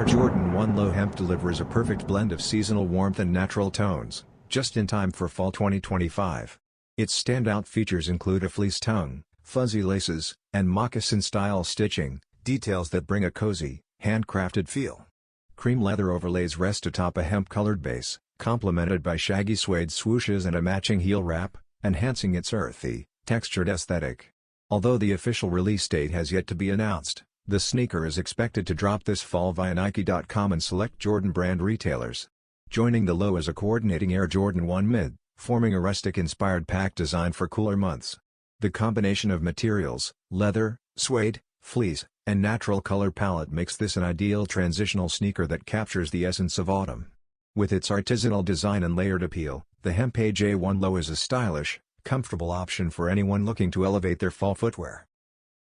Air Jordan 1 Low Hemp delivers a perfect blend of seasonal warmth and natural tones, just in time for fall 2025. Its standout features include a fleece tongue, fuzzy laces, and moccasin-style stitching, details that bring a cozy, handcrafted feel. Cream leather overlays rest atop a hemp-colored base, complemented by shaggy suede swooshes and a matching heel wrap, enhancing its earthy, textured aesthetic. Although the official release date has yet to be announced, the sneaker is expected to drop this fall via Nike.com and select Jordan brand retailers. Joining the Low is a coordinating Air Jordan 1 Mid, forming a rustic-inspired pack designed for cooler months. The combination of materials, leather, suede, fleece, and natural color palette makes this an ideal transitional sneaker that captures the essence of autumn. With its artisanal design and layered appeal, the Hemp AJ1 Low is a stylish, comfortable option for anyone looking to elevate their fall footwear.